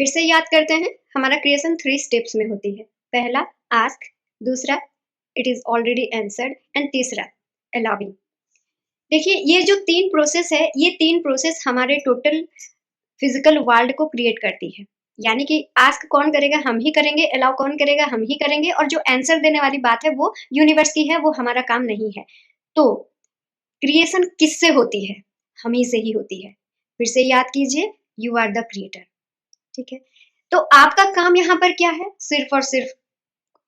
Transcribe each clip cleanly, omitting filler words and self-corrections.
फिर से याद करते हैं, हमारा क्रिएशन 3 स्टेप्स में होती है। पहला आस्क, दूसरा it is already answered and तीसरा अलाउइंग। देखिए ये जो 3 प्रोसेस है, ये 3 प्रोसेस हमारे टोटल फिजिकल वर्ल्ड को क्रिएट करती है। यानी कि आस्क कौन करेगा, हम ही करेंगे, अलाउ कौन करेगा, हम ही करेंगे, और जो आंसर देने वाली बात है वो यूनिवर्स की है, वो हमारा काम नहीं है। तो क्रिएशन किससे होती है? हम ही से ही होती है। फिर से याद कीजिए, यू आर द क्रिएटर। ठीक है, तो आपका काम यहाँ पर क्या है? सिर्फ और सिर्फ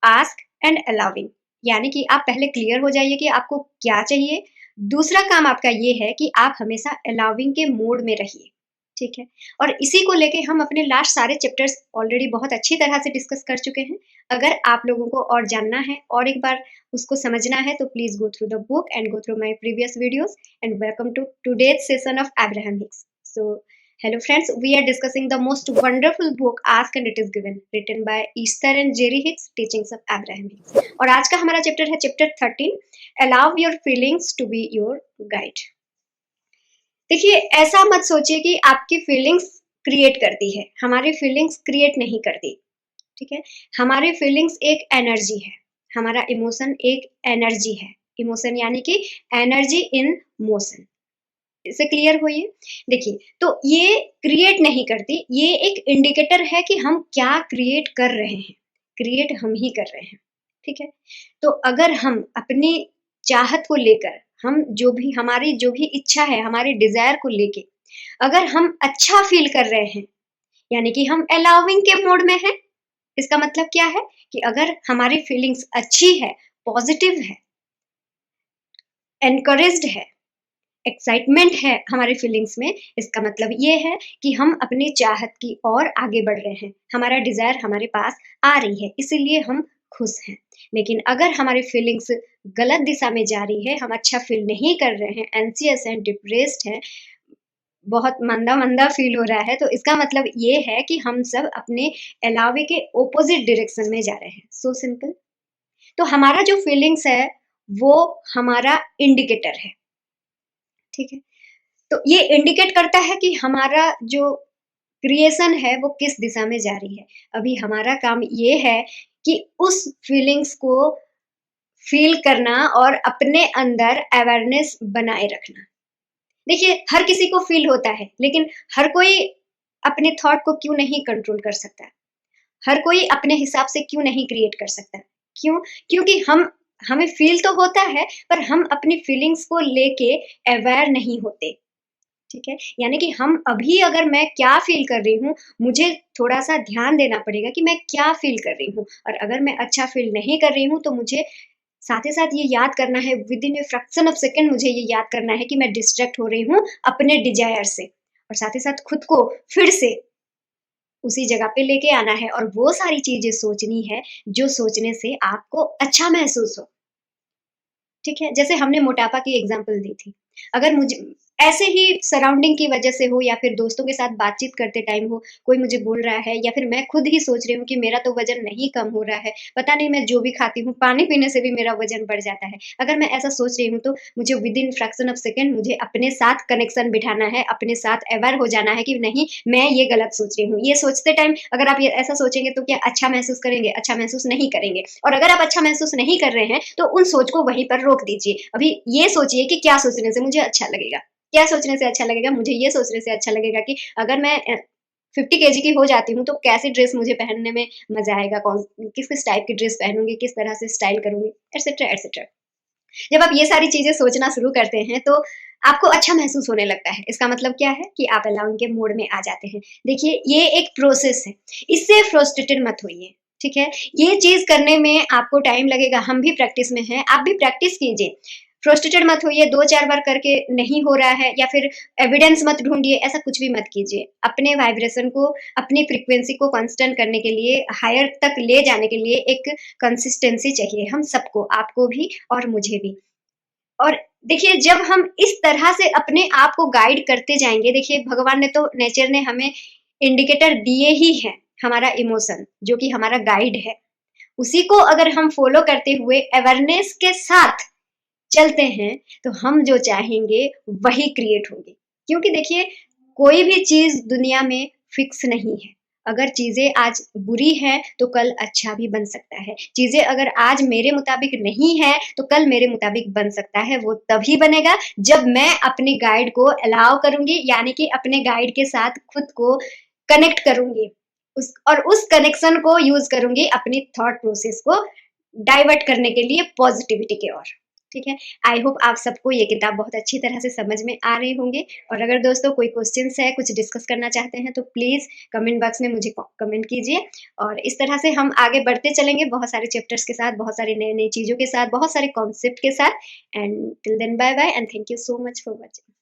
आस्क एंड अलाउइंग। यानी कि आप पहले क्लियर हो जाइए कि आपको क्या चाहिए। दूसरा काम आपका ये है कि आप हमेशा अलाउइंग के मोड में रहिए। ठीक है, और इसी को लेके हम अपने लास्ट सारे चैप्टर्स ऑलरेडी बहुत अच्छी तरह से डिस्कस कर चुके हैं। अगर आप लोगों को और जानना है और एक बार उसको समझना है तो please go through the book and go through my previous videos and welcome to today's session of Abraham Hicks. So hello friends, we are discussing the most wonderful book Ask and It Is Given, written by Esther and Jerry Hicks, Teachings of Abraham Hicks। और आज का हमारा chapter है chapter 13, Allow Your Feelings to Be Your Guide। देखिए ऐसा मत सोचिए कि आपकी फीलिंग्स क्रिएट करती है, हमारी फीलिंग्स क्रिएट नहीं करती। ठीक है, हमारी फीलिंग्स एक एनर्जी है, हमारा इमोशन एक एनर्जी है। इमोशन यानी कि एनर्जी इन मोशन। इससे क्लियर होइए। देखिए तो ये क्रिएट नहीं करती, ये एक इंडिकेटर है कि हम क्या क्रिएट कर रहे हैं। क्रिएट हम ही कर रहे हैं। ठीक है, तो अगर हम अपनी चाहत को लेकर, हम हमारी जो भी इच्छा है, हमारी डिजायर को लेके अगर हम अच्छा फील कर रहे हैं, यानी कि हम अलाउइंग के मोड में हैं। इसका मतलब क्या है कि अगर हमारी फीलिंग्स अच्छी है, पॉजिटिव है, एनकरेज्ड है, एक्साइटमेंट है हमारे फीलिंग्स में, इसका मतलब ये है कि हम अपनी चाहत की ओर आगे बढ़ रहे हैं, हमारा डिजायर हमारे पास आ रही है, इसीलिए हम खुश हैं। लेकिन अगर हमारी फीलिंग्स गलत दिशा में जा रही है, हम अच्छा फील नहीं कर रहे हैं, एंसियस हैं, डिप्रेस्ड हैं, बहुत मंदा मंदा फील हो रहा है, तो इसका मतलब ये है कि हम सब अपने अलावे के ओपोजिट डायरेक्शन में जा रहे हैं। So simple. तो हमारा जो फीलिंग्स है वो हमारा इंडिकेटर है। ठीक है, तो ये इंडिकेट करता है कि हमारा जो क्रिएशन है वो किस दिशा में जा रही है। अभी हमारा काम ये है कि उस फीलिंग्स को फील करना और अपने अंदर अवेयरनेस बनाए रखना। देखिए हर किसी को फील होता है, लेकिन हर कोई अपने थॉट को क्यों नहीं कंट्रोल कर सकता, हर कोई अपने हिसाब से क्यों नहीं क्रिएट कर सकता। क्यों? क्योंकि हमें फील तो होता है, पर हम अपनी फीलिंग्स को लेके अवेयर नहीं होते। ठीक है, यानी कि हम अभी अगर मैं क्या फील कर रही हूँ, मुझे थोड़ा सा ध्यान देना पड़ेगा कि मैं क्या फील कर रही हूँ। और अगर मैं अच्छा फील नहीं कर रही हूँ तो मुझे साथ ही साथ ये याद करना है, with in a fraction of second मुझे ये याद करना है कि मैं डिस्ट्रैक्ट हो रही हूँ अपने डिजायर से, और साथ ही साथ खुद को फिर से उसी जगह पे लेके आना है और वो सारी चीजें सोचनी है जो सोचने से आपको अच्छा महसूस हो। ठीक है, जैसे हमने मोटापा की एग्जांपल दी थी। अगर मुझे ऐसे ही सराउंडिंग की वजह से हो या फिर दोस्तों के साथ बातचीत करते टाइम हो, कोई मुझे बोल रहा है या फिर मैं खुद ही सोच रही हूँ कि मेरा तो वजन नहीं कम हो रहा है, पता नहीं मैं जो भी खाती हूँ, पानी पीने से भी मेरा वजन बढ़ जाता है। अगर मैं ऐसा सोच रही हूँ तो मुझे with in fraction of second मुझे अपने साथ कनेक्शन बिठाना है, अपने साथ अवेयर हो जाना है कि नहीं मैं ये गलत सोच रही हूँ। ये सोचते टाइम अगर आप ये ऐसा सोचेंगे तो क्या अच्छा महसूस करेंगे? अच्छा महसूस नहीं करेंगे। और अगर आप अच्छा महसूस नहीं कर रहे हैं तो उन सोच को वहीं पर रोक दीजिए। अभी ये सोचिए कि क्या सोचने से मुझे अच्छा लगेगा, क्या सोचने से अच्छा लगेगा? मुझे ये सोचने से अच्छा लगेगा कि अगर मैं 50 केजी की हो जाती हूँ तो कैसी ड्रेस मुझे पहनने में मजा आएगा, किस टाइप की ड्रेस पहनूंगी, किस तरह से स्टाइल करूंगी, एटसेट्रा एटसेट्रा। जब आप ये सारी चीजें सोचना शुरू करते हैं तो आपको अच्छा महसूस होने लगता है। इसका मतलब क्या है कि आप अलाउइंग के मोड में आ जाते हैं। देखिए ये एक प्रोसेस है, इससे फ्रस्ट्रेटेड मत होइए। ठीक है, ये चीज करने में आपको टाइम लगेगा, हम भी प्रैक्टिस में हैं, आप भी प्रैक्टिस कीजिए। फ्रस्ट्रेटेड मत होइए, 2-4 बार करके नहीं हो रहा है या फिर एविडेंस मत ढूंढिए, ऐसा कुछ भी मत कीजिए। अपने वाइब्रेशन को, अपनी फ्रीक्वेंसी को कांस्टेंट करने के लिए, हायर तक ले जाने के लिए एक कंसिस्टेंसी चाहिए हम सबको, आपको भी और मुझे भी। और देखिए जब हम इस तरह से अपने आप को गाइड करते जाएंगे, देखिए भगवान ने तो, नेचर ने हमें इंडिकेटर दिए ही है, हमारा इमोशन जो कि हमारा गाइड है, उसी को अगर हम फॉलो करते हुए अवेयरनेस के साथ चलते हैं तो हम जो चाहेंगे वही क्रिएट होगी। क्योंकि देखिए कोई भी चीज दुनिया में फिक्स नहीं है, अगर चीज़ें आज बुरी हैं तो कल अच्छा भी बन सकता है। चीज़ें अगर आज मेरे मुताबिक नहीं है तो कल मेरे मुताबिक बन सकता है। वो तभी बनेगा जब मैं अपने गाइड को अलाउ करूँगी, यानी कि अपने गाइड के साथ खुद को कनेक्ट करूँगी। उस कनेक्शन को यूज़ करूँगी अपनी थॉट प्रोसेस को डाइवर्ट करने के लिए पॉजिटिविटी की ओर। ठीक है? आई होप आप सबको ये किताब बहुत अच्छी तरह से समझ में आ रहे होंगे, और अगर दोस्तों कोई क्वेश्चंस है, कुछ डिस्कस करना चाहते हैं तो प्लीज़ कमेंट बॉक्स में मुझे कमेंट कीजिए, और इस तरह से हम आगे बढ़ते चलेंगे बहुत सारे चैप्टर्स के साथ, बहुत सारी नई-नई चीज़ों के साथ, बहुत सारे कॉन्सेप्ट के साथ। And till then bye bye and thank you so much for watching.